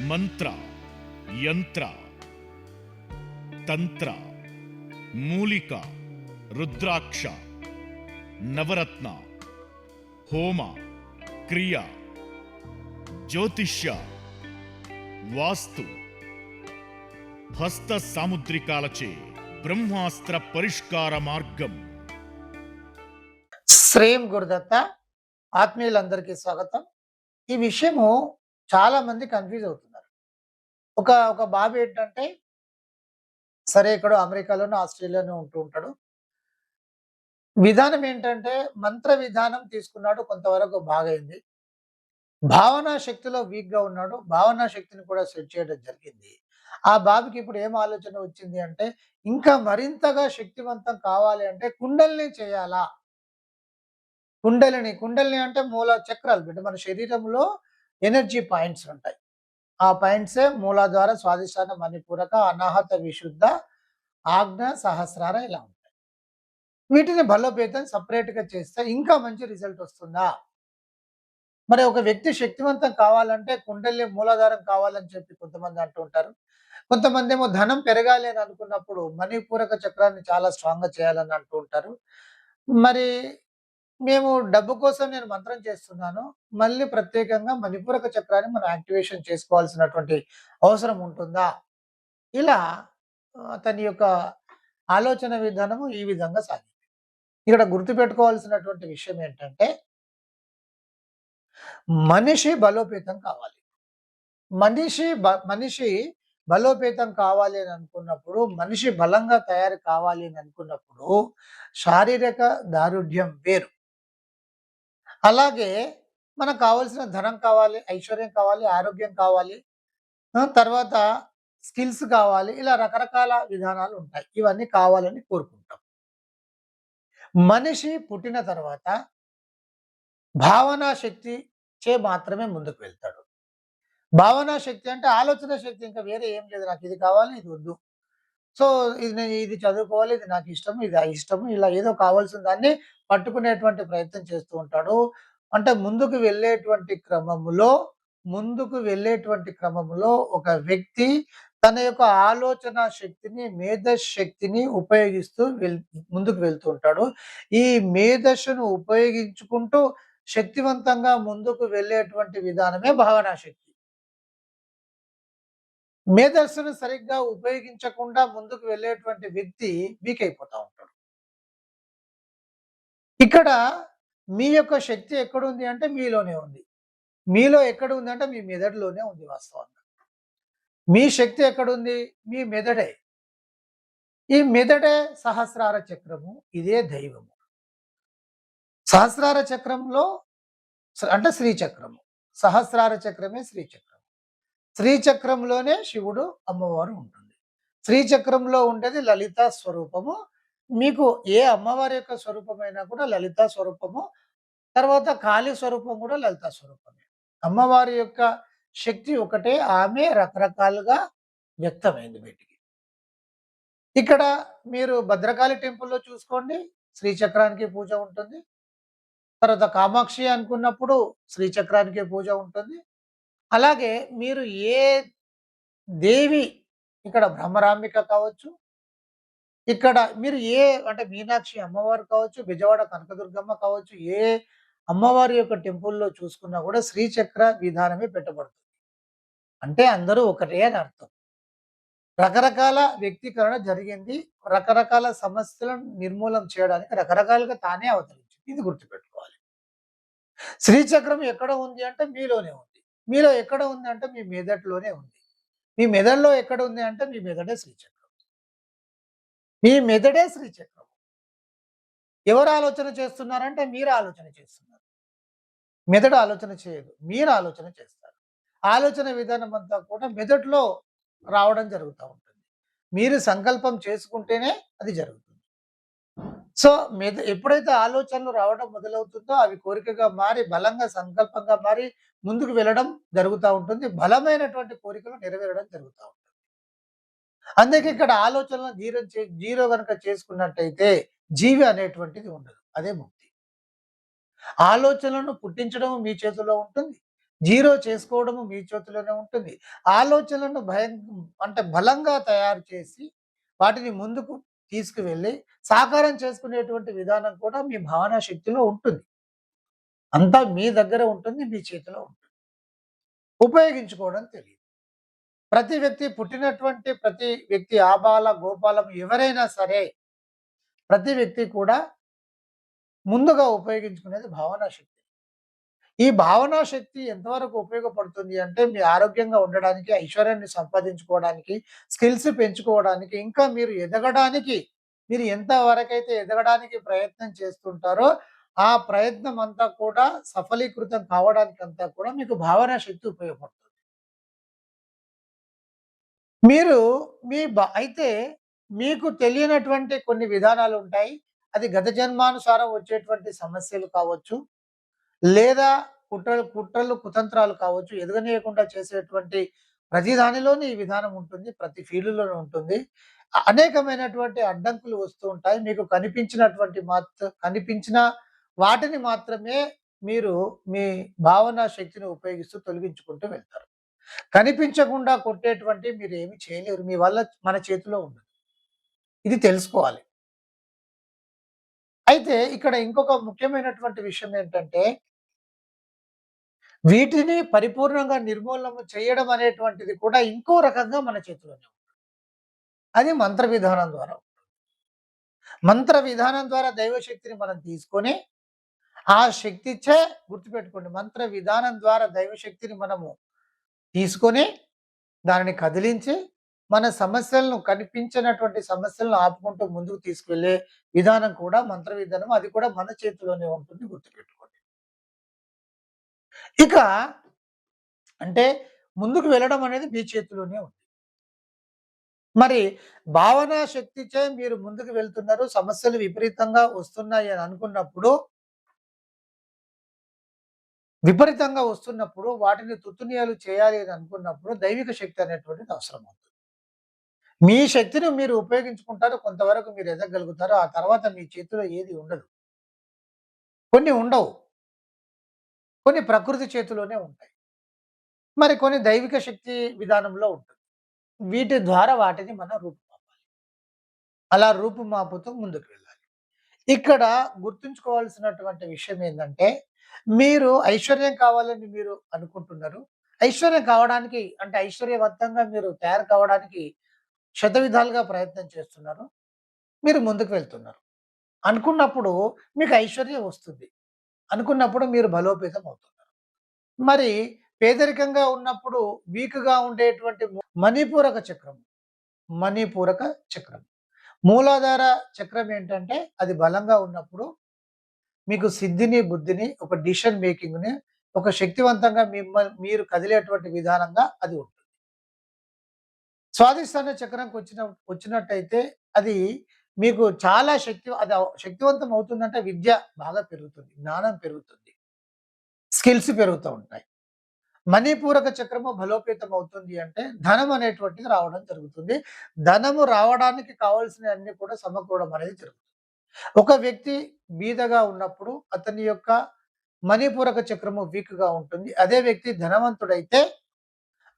మంత్ర, యంత్ర, తంత్ర, మూలిక, రుద్రాక్ష, నవరత్న, హోమ, క్రియ, జ్యోతిష్య, వాస్తు, హస్త సాముద్రికాలచే బ్రహ్మాస్త్ర పరిష్కార మార్గం. శ్రేయం గురుదత్త. ఆత్మీయులందరికీ స్వాగతం. ఈ విషయము చాలా మంది కన్ఫ్యూజ్ అవుతున్నారు. ఒక బాబు ఏంటంటే సరే ఎక్కడో అమెరికాలోనో ఆస్ట్రేలియాలో ఉంటూ ఉంటాడు. విధానం ఏంటంటే మంత్ర విధానం తీసుకున్నాడు, కొంతవరకు బాగైంది. భావనా శక్తిలో వీక్‌గా ఉన్నాడు. భావనా శక్తిని కూడా సెట్ చేయడం జరిగింది. ఆ బాబుకి ఇప్పుడు ఏం ఆలోచన వచ్చింది అంటే ఇంకా మరింతగా శక్తివంతం కావాలి అంటే కుండలిని చేయాలా? కుండలిని అంటే మూల చక్రాలు బిడ్డ. మన శరీరంలో ఎనర్జీ పాయింట్స్ ఉంటాయి. ఆ పాయింట్సే మూలాధార, స్వాదిష్టాన, మణిపూరక, అనాహత, విశుద్ధ, ఆజ్ఞ, సహస్రార ఇలా ఉంటాయి. వీటిని బలోపేతం సెపరేట్‌గా చేస్తే ఇంకా మంచి రిజల్ట్ వస్తుందా? మరి ఒక వ్యక్తి శక్తివంతం కావాలంటే కుండలి మూలాధారం కావాలని చెప్పి కొంతమంది అంటూ ఉంటారు. కొంతమందేమో ధనం పెరగాలి అని అనుకున్నప్పుడు మణిపూరక చక్రాన్ని చాలా స్ట్రాంగ్‌గా చేయాలని అంటూ ఉంటారు. మరి మేము డబ్బు కోసం నేను మంత్రం చేస్తున్నాను. మళ్ళీ ప్రత్యేకంగా మణిపూరక చక్రాన్ని మనం యాక్టివేషన్ చేసుకోవాల్సినటువంటి అవసరం ఉంటుందా? ఇలా అతని యొక్క ఆలోచన విధానము ఈ విధంగా సాగింది. ఇక్కడ గుర్తుపెట్టుకోవాల్సినటువంటి విషయం ఏంటంటే, మనిషి బలోపేతం కావాలి. మనిషి బలోపేతం కావాలి అని అనుకున్నప్పుడు, మనిషి బలంగా తయారు కావాలి అని అనుకున్నప్పుడు, శారీరక దారుఢ్యం వేరు. అలాగే మనకు కావాల్సిన ధనం కావాలి, ఐశ్వర్యం కావాలి, ఆరోగ్యం కావాలి, తర్వాత స్కిల్స్ కావాలి. ఇలా రకరకాల విధానాలు ఉంటాయి. ఇవన్నీ కావాలని కోరుకుంటాం. మనిషి పుట్టిన తర్వాత భావనా శక్తి చే మాత్రమే ముందుకు వెళ్తాడు. భావనా శక్తి అంటే ఆలోచన శక్తి, ఇంకా వేరే ఏం లేదు. నాకు ఇది కావాలి, ఇది వద్దు. సో ఇది చదువుకోవాలి, ఇది నాకు ఇష్టము, ఇది ఇష్టము, ఇలా ఏదో కావాల్సిన దాన్ని పట్టుకునేటువంటి ప్రయత్నం చేస్తూ ఉంటాడు. అంటే ముందుకు వెళ్ళేటువంటి క్రమములో ఒక వ్యక్తి తన యొక్క ఆలోచన శక్తిని, మేధశక్తిని ఉపయోగిస్తూ ముందుకు వెళ్తూ ఉంటాడు. ఈ మేధస్సును ఉపయోగించుకుంటూ శక్తివంతంగా ముందుకు వెళ్ళేటువంటి విధానమే భావనా శక్తి. మేధస్సును సరిగ్గా ఉపయోగించకుండా ముందుకు వెళ్ళేటువంటి వ్యక్తి వీక్ అయిపోతా ఉంటాడు. ఇక్కడ మీ యొక్క శక్తి ఎక్కడుంది అంటే మీలోనే ఉంది. మీలో ఎక్కడ ఉంది అంటే మీ మెదడులోనే ఉంది వాస్తవంగా. మీ శక్తి ఎక్కడుంది? మీ మెదడే. ఈ మెదడే సహస్రార చక్రము. ఇదే దైవము. సహస్రార చక్రంలో అంటే శ్రీచక్రము. సహస్రార చక్రమే శ్రీచక్రం. శ్రీచక్రంలోనే శివుడు, అమ్మవారు ఉంటుంది. శ్రీచక్రంలో ఉండేది లలితా స్వరూపము. మీకు ఏ అమ్మవారి యొక్క స్వరూపమైనా కూడా లలితా స్వరూపము. తర్వాత కాళీ స్వరూపం కూడా లలితా స్వరూపమే. అమ్మవారి యొక్క శక్తి ఒకటే, ఆమె రకరకాలుగా వ్యక్తమైంది బయటికి. ఇక్కడ మీరు భద్రకాళి టెంపుల్‌లో చూసుకోండి, శ్రీచక్రానికి పూజ ఉంటుంది. తర్వాత కామాక్షి అనుకున్నప్పుడు శ్రీచక్రానికి పూజ ఉంటుంది. అలాగే మీరు ఏ దేవి, ఇక్కడ బ్రహ్మరాంబిక కావచ్చు, ఇక్కడ మీరు అంటే మీనాక్షి అమ్మవారు కావచ్చు, బెజవాడ కనకదుర్గమ్మ కావచ్చు, ఏ అమ్మవారి యొక్క టెంపుల్‌లో చూసుకున్నా కూడా శ్రీచక్ర విధానమే పెట్టబడుతుంది. అంటే అందరూ ఒకటే అని అర్థం. రకరకాల వ్యక్తీకరణ జరిగింది. రకరకాల సమస్యలను నిర్మూలన చేయడానికి రకరకాలుగా తానే అవతరించింది. ఇది గుర్తుపెట్టుకోవాలి. శ్రీచక్రం ఎక్కడ ఉంది అంటే మీలోనే ఉంది. మీలో ఎక్కడ ఉంది అంటే మీ మెదడులోనే ఉంది. మీ మెదడులో ఎక్కడ ఉంది అంటే మీ మెదడే శ్రీచక్రం. మీ మెదడే శ్రీచక్రం. ఎవరు ఆలోచన చేస్తున్నారంటే మీరు ఆలోచన చేస్తున్నారు. మెదడు ఆలోచన చేయదు. మీరు ఆలోచన చేస్తారు. ఆలోచన విధానం అంతా కూడా మెదడులో రావడం జరుగుతూ ఉంటుంది. మీరు సంకల్పం చేసుకుంటేనే అది జరుగుతుంది. సో ఎప్పుడైతే ఆలోచనలు రావడం మొదలవుతుందో అవి కోరికగా మారి, బలంగా సంకల్పంగా మారి ముందుకు వెళ్ళడం జరుగుతూ ఉంటుంది. బలమైనటువంటి కోరికలు నెరవేరడం జరుగుతూ ఉంటుంది. అందుకే ఇక్కడ ఆలోచనలను జీరో గనక చేసుకున్నట్టయితే జీవి అనేటువంటిది ఉండదు. అదే ముక్తి. ఆలోచనలను పుట్టించడం మీ చేతిలో ఉంటుంది. జీరో చేసుకోవడము మీ చేతిలోనే ఉంటుంది. ఆలోచనలను అంటే బలంగా తయారు చేసి, వాటిని ముందుకు తీసుకువెళ్ళి, సాకారం చేసుకునేటువంటి విధానం కూడా మీ భావనా శక్తిలో ఉంటుంది. అంతా మీ దగ్గర ఉంటుంది. మీ చేతిలో ఉంటుంది. ఉపయోగించుకోవడం తెలీదు. ప్రతి వ్యక్తి ఆబాల, గోపాలం ఎవరైనా సరే, ప్రతి వ్యక్తి కూడా ముందుగా ఉపయోగించుకునేది భావనా శక్తి. ఈ భావనా శక్తి ఎంతవరకు ఉపయోగపడుతుంది అంటే, మీ ఆరోగ్యంగా ఉండడానికి, ఐశ్వర్యాన్ని సంపాదించుకోవడానికి, స్కిల్స్ పెంచుకోవడానికి, ఇంకా మీరు ఎదగడానికి, మీరు ఎంత వరకైతే ఎదగడానికి ప్రయత్నం చేస్తుంటారో, ఆ ప్రయత్నం అంతా కూడా సఫలీకృతం కావడానికంతా కూడా మీకు భావనా శక్తి ఉపయోగపడుతుంది. మీరు అయితే మీకు తెలియనటువంటి కొన్ని విధానాలుంటాయి. అది గత జన్మానుసారం వచ్చేటువంటి సమస్యలు కావచ్చు. లేదా కుట్రలు, కుతంత్రాలు కావచ్చు. ఎదగనీయకుండా చేసేటువంటి ప్రతి దానిలోని ఈ విధానం ఉంటుంది. ప్రతి ఫీల్డ్‌లోనూ ఉంటుంది. అనేకమైనటువంటి అడ్డంకులు వస్తూ ఉంటాయి. మీకు కనిపించిన వాటిని మాత్రమే మీరు మీ భావనా శక్తిని ఉపయోగిస్తూ తొలగించుకుంటూ వెళ్తారు. కనిపించకుండా కొట్టేటువంటి మీరేమి చేయలేరు. మీ వల్ల మన చేతిలో ఉండదు. ఇది తెలుసుకోవాలి. అయితే ఇక్కడ ఇంకొక ముఖ్యమైనటువంటి విషయం ఏంటంటే, వీటిని పరిపూర్ణంగా నిర్మూలన చేయడం అనేటువంటిది కూడా ఇంకో రకంగా మన చేతిలోనే ఉంది. అది మంత్ర విధానం ద్వారా. మంత్ర విధానం ద్వారా దైవశక్తిని మనం తీసుకొని, ఆ శక్తిచే గుర్తుపెట్టుకోండి. మంత్ర విధానం ద్వారా దైవశక్తిని మనము తీసుకొని, దానిని కదిలించి, మన కనిపించినటువంటి సమస్యలను ఆపుకుంటూ ముందుకు తీసుకెళ్ళే విధానం కూడా మంత్ర విధానం. అది కూడా మన చేతిలోనే ఉంటుంది, గుర్తుపెట్టుకోండి. ఇక అంటే ముందుకు వెళ్ళడం అనేది మీ చేతిలోనే ఉంది. మరి భావనా శక్తిచే మీరు ముందుకు వెళ్తున్నారు. సమస్యలు విపరీతంగా వస్తున్నాయి అని అనుకున్నప్పుడు, వాటిని తుత్తునియాలు చేయాలి అని అనుకున్నప్పుడు దైవిక శక్తి అనేటువంటిది అవసరం అవుతుంది. మీ శక్తిని మీరు ఉపయోగించుకుంటారు. కొంతవరకు మీరు ఎదగలుగుతారు. ఆ తర్వాత మీ చేతిలో ఏది ఉండదు. కొన్ని ఉండవు. కొన్ని ప్రకృతి చేతిలోనే ఉంటాయి. మరి కొన్ని దైవిక శక్తి విధానంలో ఉంటుంది. వీటి ద్వారా వాటిని మనం రూపుమాపాలి. అలా రూపుమాపుతూ ముందుకు వెళ్ళాలి. ఇక్కడ గుర్తుంచుకోవాల్సినటువంటి విషయం ఏందంటే, మీరు ఐశ్వర్యం కావాలని మీరు అనుకుంటున్నారు. ఐశ్వర్యం కావడానికి అంటే ఐశ్వర్యవంతంగా మీరు తయారు కావడానికి శతవిధాలుగా ప్రయత్నం చేస్తున్నారు. మీరు ముందుకు వెళ్తున్నారు. అనుకున్నప్పుడు మీకు ఐశ్వర్యం వస్తుంది. అనుకున్నప్పుడు మీరు బలోపేతం అవుతున్నారు. మరి పేదరికంగా ఉన్నప్పుడు వీక్‌గా ఉండేటువంటి మణిపూరక చక్రం. మణిపూరక చక్రం. మూలాధార చక్రం ఏంటంటే, అది బలంగా ఉన్నప్పుడు మీకు సిద్ధిని, బుద్ధిని, ఒక డిసిషన్ మేకింగ్‌ని, ఒక శక్తివంతంగా మీరు కదిలేటువంటి విధానంగా అది ఉంటుంది. స్వాధిష్టాన వచ్చినట్టయితే అది మీకు చాలా శక్తివంతం అవుతుందంటే విద్య బాగా పెరుగుతుంది. జ్ఞానం పెరుగుతుంది. స్కిల్స్ పెరుగుతూ ఉంటాయి. మణిపూరక చక్రము బలోపేతం అవుతుంది అంటే ధనం అనేటువంటిది రావడం జరుగుతుంది. ధనము రావడానికి కావాల్సినవన్నీ కూడా సమకూడడం అనేది జరుగుతుంది. ఒక వ్యక్తి బీదగా ఉన్నప్పుడు అతని యొక్క మణిపూరక చక్రము వీక్‌గా ఉంటుంది.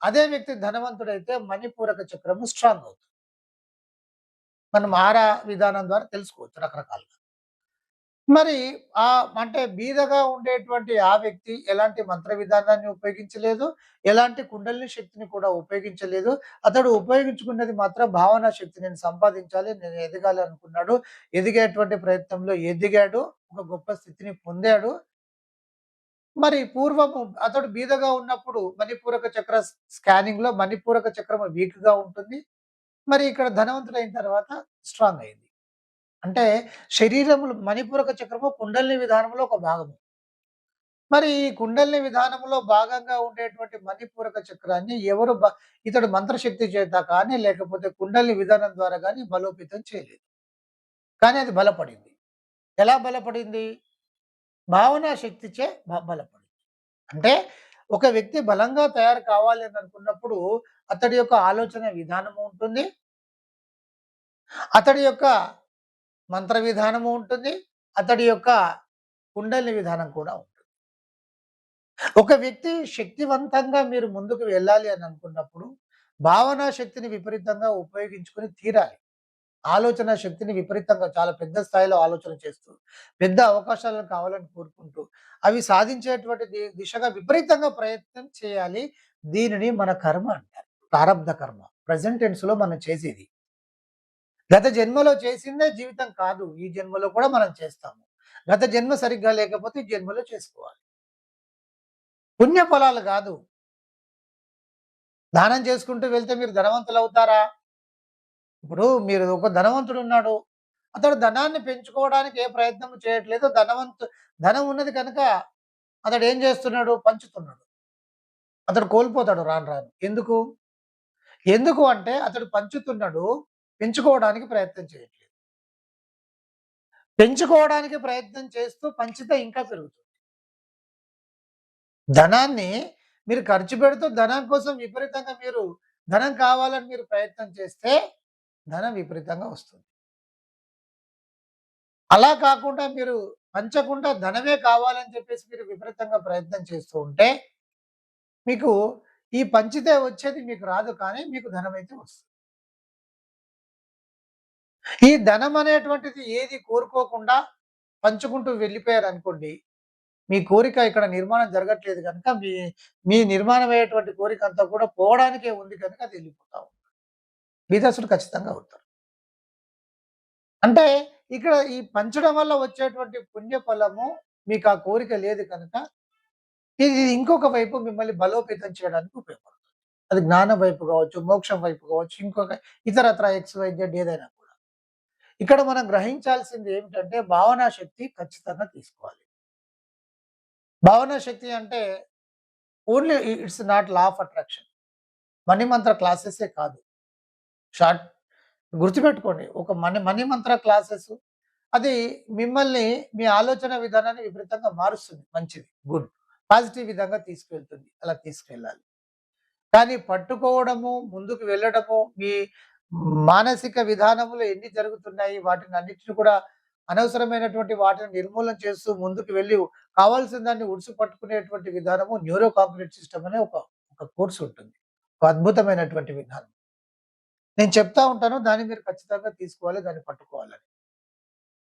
అదే వ్యక్తి ధనవంతుడైతే మణిపూరక చక్రము స్ట్రాంగ్ అవుతుంది. మనం ఆరా విధానం ద్వారా తెలుసుకోవచ్చు రకరకాలుగా. మరి అంటే బీదగా ఉండేటువంటి ఆ వ్యక్తి ఎలాంటి మంత్ర విధానాన్ని ఉపయోగించలేదు. ఎలాంటి కుండలిని శక్తిని కూడా ఉపయోగించలేదు. అతడు ఉపయోగించుకున్నది మాత్రం భావనా శక్తి. నేను సంపాదించాలి, నేను ఎదగాలి అనుకున్నాడు. ఎదిగేటువంటి ప్రయత్నంలో ఎదిగాడు. ఒక గొప్ప స్థితిని పొందాడు. మరి పూర్వము అతడు బీదగా ఉన్నప్పుడు మణిపూరక చక్ర స్కానింగ్‌లో మణిపూరక చక్రం వీక్‌గా ఉంటుంది. మరి ఇక్కడ ధనవంతుడైన తర్వాత స్ట్రాంగ్ అయింది. అంటే శరీరములు మణిపూరక చక్రము కుండలిని విధానంలో ఒక భాగము. మరి ఈ కుండలిని విధానంలో భాగంగా ఉండేటువంటి మణిపూరక చక్రాన్ని ఇతడు మంత్రశక్తి చేత కానీ, లేకపోతే కుండలిని విధానం ద్వారా గాని బలోపేతం చేయలేదు. కానీ అది బలపడింది. ఎలా బలపడింది? భావనా శక్తిచే బలపడింది. అంటే ఒక వ్యక్తి బలంగా తయారు కావాలి అని అనుకున్నప్పుడు అతడి యొక్క ఆలోచన విధానము ఉంటుంది. అతడి యొక్క మంత్ర విధానము ఉంటుంది. అతడి యొక్క కుండలిని విధానం కూడా ఉంటుంది. ఒక వ్యక్తి శక్తివంతంగా మీరు ముందుకు వెళ్ళాలి అని అనుకున్నప్పుడు, భావనా శక్తిని విపరీతంగా ఉపయోగించుకొని తీరాలి. ఆలోచన శక్తిని విపరీతంగా చాలా పెద్ద స్థాయిలో ఆలోచన చేస్తూ, పెద్ద అవకాశాలను కావాలని కోరుకుంటూ, అవి సాధించేటువంటి దిశగా విపరీతంగా ప్రయత్నం చేయాలి. దీనిని మన కర్మ అంటారు. ప్రారబ్ధ కర్మ. ప్రెజెంట్ టెన్స్‌లో మనం చేసేది. గత జన్మలో చేసిందే జీవితం కాదు. ఈ జన్మలో కూడా మనం చేస్తాము. గత జన్మ సరిగ్గా లేకపోతే ఈ జన్మలో చేసుకోవాలి. పుణ్య ఫలాలు గాదు. దానం చేసుకుంటూ వెళ్తే మీరు ధనవంతులవుతారా? ఇప్పుడు మీరు ఒక ధనవంతుడున్నాడు. అతడు ధనాన్ని పెంచుకోవడానికి ఏ ప్రయత్నం చేయట్లేదు. ధనం ఉన్నది కనుక అతడేం చేస్తున్నాడు? పంచుతున్నాడు. అతడు కోల్పోతాడు రాను రాను. ఎందుకు? ఎందుకు అంటే అతడు పంచుతున్నాడు. పెంచుకోవడానికి ప్రయత్నం చేయట్లేదు. పెంచుకోవడానికి ప్రయత్నం చేస్తూ పంచితే ఇంకా పెరుగుతుంది. ధనాన్ని మీరు ఖర్చు పెడుతూ ధనం కోసం విపరీతంగా ధనం కావాలని మీరు ప్రయత్నం చేస్తే ధనం విపరీతంగా వస్తుంది. అలా కాకుండా మీరు పంచకుండా ధనమే కావాలని చెప్పేసి మీరు విపరీతంగా ప్రయత్నం చేస్తూ ఉంటే, మీకు ఈ పంచితే వచ్చేది మీకు రాదు కానీ మీకు ధనమైతే వస్తుంది. ఈ ధనం అనేటువంటిది ఏది కోరుకోకుండా పంచుకుంటూ వెళ్ళిపోయారనుకోండి, మీ కోరిక ఇక్కడ నిర్మాణం జరగట్లేదు కనుక మీ నిర్మాణమయ్యేటువంటి కోరిక అంతా కూడా పోవడానికే ఉంది కనుక అది వెళ్ళిపోతా ఉంది. బీదసుడు ఖచ్చితంగా అవుతారు. అంటే ఇక్కడ ఈ పంచడం వల్ల వచ్చేటువంటి పుణ్య ఫలము మీకు ఆ కోరిక లేదు కనుక ఇది ఇంకొక వైపు మిమ్మల్ని బలోపేతం చేయడానికి ఉపయోగపడుతుంది. అది జ్ఞానం వైపు కావచ్చు, మోక్షం వైపు కావచ్చు, ఇంకొక ఇతరత్ర ఎక్స్, వై, జెడ్ ఏదైనా కూడా. ఇక్కడ మనం గ్రహించాల్సింది ఏమిటంటే భావనా శక్తి ఖచ్చితంగా తీసుకోవాలి. భావనా శక్తి అంటే only it's not law of attraction. Money మంత్ర క్లాసెసే కాదు. షార్ట్ గుర్తుపెట్టుకోండి. ఒక మనీ మంత్ర క్లాసెస్ అది మిమ్మల్ని మీ ఆలోచన విధానాన్ని విపరీతంగా మారుస్తుంది. మంచిది. గుడ్. పాజిటివ్ విధంగా తీసుకెళ్తుంది. అలా తీసుకెళ్ళాలి. కానీ పట్టుకోవడము, ముందుకు వెళ్ళడము, మీ మానసిక విధానములో ఎన్ని జరుగుతున్నాయి వాటిని అన్నిటిని కూడా అనవసరమైనటువంటి వాటిని నిర్మూలన చేస్తూ ముందుకు వెళ్ళి కావాల్సిన దాన్ని ఉడిసి పట్టుకునేటువంటి విధానము న్యూరో కాగ్నిటివ్ సిస్టమ్ అనే ఒక కోర్స్ ఉంటుంది. ఒక అద్భుతమైనటువంటి విధానం. నేను చెప్తా ఉంటాను. దాన్ని మీరు ఖచ్చితంగా తీసుకోవాలి. దాన్ని పట్టుకోవాలని.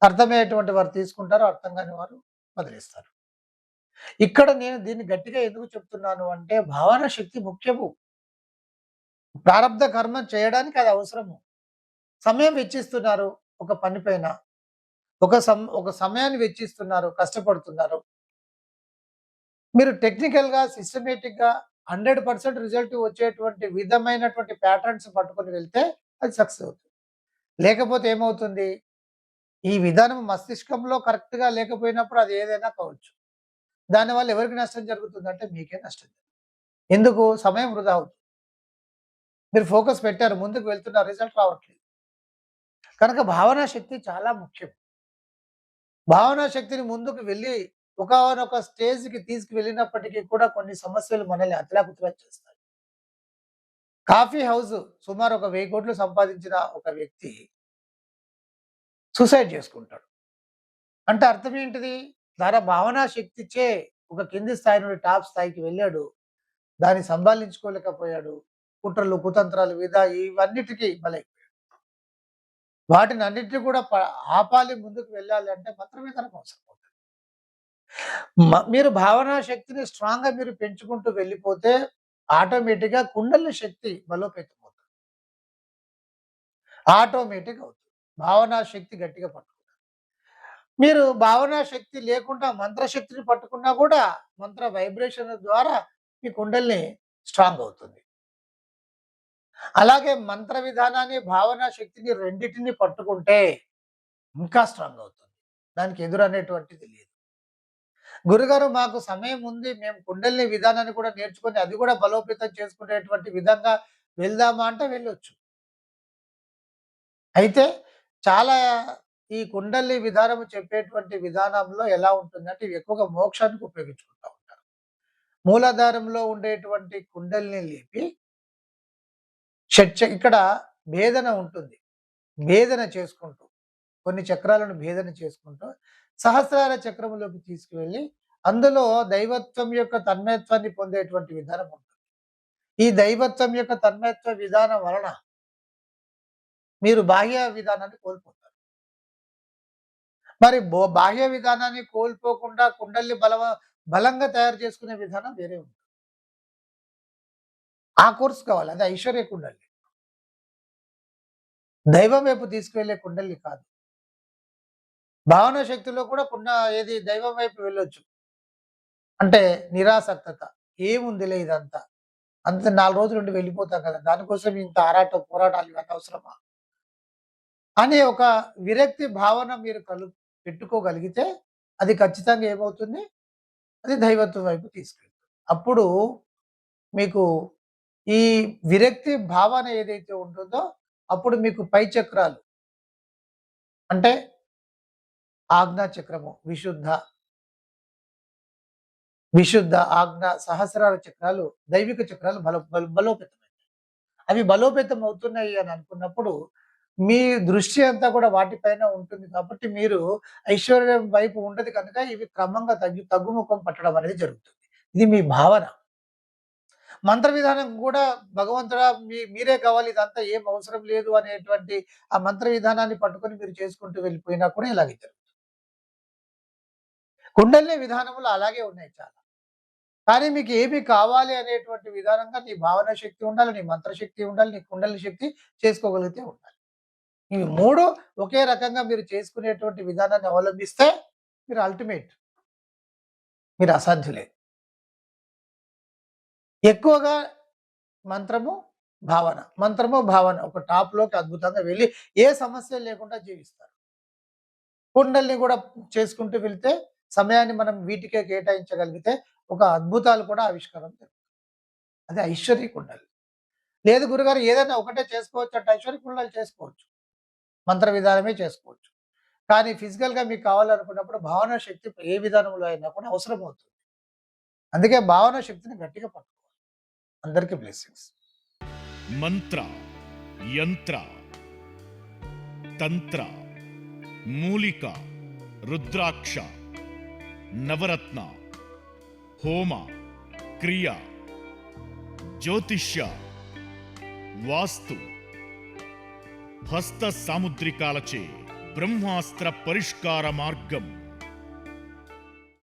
అర్థమయ్యేటువంటి వారు తీసుకుంటారు. అర్థం కాని వారు వదిలేస్తారు. ఇక్కడ నేను దీన్ని గట్టిగా ఎందుకు చెప్తున్నాను అంటే భావన శక్తి ముఖ్యము. ప్రారబ్ధ కర్మ చేయడానికి అది అవసరము. సమయం వెచ్చిస్తున్నారు ఒక పని పైన. ఒక సమయాన్ని వెచ్చిస్తున్నారు, కష్టపడుతున్నారు. మీరు టెక్నికల్‌గా, సిస్టమేటిక్‌గా 100% రిజల్ట్ వచ్చేటువంటి విధమైనటువంటి ప్యాటర్న్స్ పట్టుకొని వెళ్తే అది సక్సెస్ అవుతుంది. లేకపోతే ఏమవుతుంది? ఈ విధానం మస్తిష్కంలో కరెక్ట్‌గా లేకపోయినప్పుడు అది ఏదైనా కావచ్చు. దానివల్ల ఎవరికి నష్టం జరుగుతుందంటే మీకే నష్టం. ఎందుకు? సమయం వృధా అవుతుంది. మీరు ఫోకస్ పెట్టారు, ముందుకు వెళ్తున్నారు, రిజల్ట్ రావట్లేదు. కనుక భావనా శక్తి చాలా ముఖ్యం. భావనా శక్తిని ముందుకు వెళ్ళి ఒకానొక స్టేజ్‌కి తీసుకువెళ్ళినప్పటికీ కూడా కొన్ని సమస్యలు మనల్ని అతలాకుతలం చేస్తాయి. కాఫీ హౌస్ సుమారు ఒక 1000,00,00,000 సంపాదించిన ఒక వ్యక్తి సూసైడ్ చేసుకుంటాడు. అంటే అర్థం ఏంటిది? తన భావనా శక్తిచే ఒక కింది స్థాయి నుండి టాప్ స్థాయికి వెళ్ళాడు. దాన్ని సంభాళించుకోలేకపోయాడు. కుట్రలు, కుతంత్రాలు ఇవన్నిటికి బలైపోయాడు. వాటిని అన్నిటిని కూడా ఆపాలి, ముందుకు వెళ్ళాలి అంటే మంత్ర విధానం అవసరం అవుతుంది. మీరు భావనా శక్తిని స్ట్రాంగ్‌గా మీరు పెంచుకుంటూ వెళ్ళిపోతే ఆటోమేటిక్‌గా కుండలిని శక్తి బలోపేతం అవుతుంది. ఆటోమేటిక్ అవుతుంది. భావనా శక్తి గట్టిగా పట్టుకుంటారు. మీరు భావనా శక్తి లేకుండా మంత్రశక్తిని పట్టుకున్నా కూడా మంత్ర వైబ్రేషన్ ద్వారా మీ కుండలిని స్ట్రాంగ్ అవుతుంది. అలాగే మంత్ర విధానాన్ని, భావనా శక్తిని రెండిటిని పట్టుకుంటే ఇంకా స్ట్రాంగ్ అవుతుంది. దానికి ఎదురనేటువంటిది లేదు. గురుగారు మాకు సమయం ఉంది. మేము కుండలిని విధానాన్ని కూడా నేర్చుకొని అది కూడా బలోపేతం చేసుకునేటువంటి విధంగా వెళ్దామా అంటే వెళ్ళొచ్చు. అయితే చాలా ఈ కుండలిని విధానము చెప్పేటువంటి విధానంలో ఎలా ఉంటుందంటే ఇవి ఎక్కువగా మోక్షానికి ఉపయోగించుకుంటా ఉంటారు. మూలాధారంలో ఉండేటువంటి కుండలిని లేపి ఇక్కడ భేదన ఉంటుంది. భేదన చేసుకుంటూ కొన్ని చక్రాలను భేదన చేసుకుంటూ సహస్రార చక్రములోకి తీసుకువెళ్ళి అందులో దైవత్వం యొక్క తన్మయత్వాన్ని పొందేటువంటి విధానం ఉంటుంది. ఈ దైవత్వం యొక్క తన్మయత్వ విధానం వలన మీరు బాహ్య విధానాన్ని కోల్పోతారు. మరి బాహ్య విధానాన్ని కోల్పోకుండా కుండల్ని బలంగా తయారు చేసుకునే విధానం వేరే ఉంది. ఆ కోర్స్ కావాలి. అది ఐశ్వర్య కుండలి. దైవం వైపు తీసుకువెళ్ళే కుండలి కాదు. భావన శక్తిలో కూడా ఏది దైవం వైపు వెళ్ళొచ్చు. అంటే నిరాసక్తత. ఏముందిలే ఇదంతా. అంతే 4 రోజులు ఉండి వెళ్ళిపోతాం కదా! దానికోసం ఇంత ఆరాటం, పోరాటాలు ఇవన్నీ అవసరమా? అనే ఒక విరక్తి భావన మీరు పెట్టుకోగలిగితే అది ఖచ్చితంగా ఏమవుతుంది? అది దైవత్వం వైపు తీసుకెళ్తుంది. అప్పుడు మీకు ఈ విరక్తి భావన ఏదైతే ఉంటుందో అప్పుడు మీకు పై చక్రాలు అంటే ఆజ్ఞా చక్రము, విశుద్ధ, ఆజ్ఞ, సహస్రార చక్రాలు, దైవిక చక్రాలు బలోపేతమవుతాయి. అవి బలోపేతం అవుతున్నాయి అని అనుకున్నప్పుడు మీ దృష్టి అంతా కూడా వాటిపైన ఉంటుంది కాబట్టి మీరు ఐశ్వర్యం వైపు ఉండదు కనుక ఇవి క్రమంగా తగ్గుముఖం పట్టడం అనేది జరుగుతుంది. ఇది మీ భావన. మంత్ర విధానం కూడా భగవంతుడా మీరే కావాలి, ఇదంతా ఏం అవసరం లేదు అనేటువంటి ఆ మంత్ర విధానాన్ని పట్టుకొని మీరు చేసుకుంటూ వెళ్ళిపోయినా కూడా ఇలాగే జరుగుతుంది. కుండలిని విధానములు అలాగే ఉన్నాయి చాలా. కానీ మీకు ఏమి కావాలి అనేటువంటి విధానంగా నీ భావన శక్తి ఉండాలి, నీ మంత్రశక్తి ఉండాలి, నీ కుండలి శక్తి చేసుకోగలిగితే ఉండాలి. ఇవి 3 ఒకే రకంగా మీరు చేసుకునేటువంటి విధానాన్ని అవలంబిస్తే మీరు అల్టిమేట్. మీరు అసాధ్యులే. ఎక్కువగా మంత్రము, భావన ఒక టాప్‌లోకి అద్భుతంగా వెళ్ళి ఏ సమస్య లేకుండా జీవిస్తారు. కుండలిని కూడా చేసుకుంటూ వెళ్తే సమయాన్ని మనం వీటికే కేటాయించగలిగితే ఒక అద్భుతాలు కూడా ఆవిష్కారం జరుగుతాయి. అది ఐశ్వర్య కుండలి. లేదు గురుగారు ఏదైనా ఒకటే చేసుకోవచ్చు అంటే ఐశ్వర్య కుండలి చేసుకోవచ్చు. మంత్ర విధానమే చేసుకోవచ్చు. కానీ ఫిజికల్‌గా మీకు కావాలనుకున్నప్పుడు భావన శక్తి ఏ విధానంలో అయినా కూడా అవసరం అవుతుంది. అందుకే భావన శక్తిని గట్టిగా పట్టుకోవాలి. అందరికీ బ్లెస్సింగ్స్. మంత్ర, యంత్ర, తంత్ర, మూలిక, రుద్రాక్ష, నవరత్న, హోమ, క్రియ, జ్యోతిష్య, వాస్తు, హస్త సాముద్రికాలచే బ్రహ్మాస్త్ర పరిష్కార మార్గం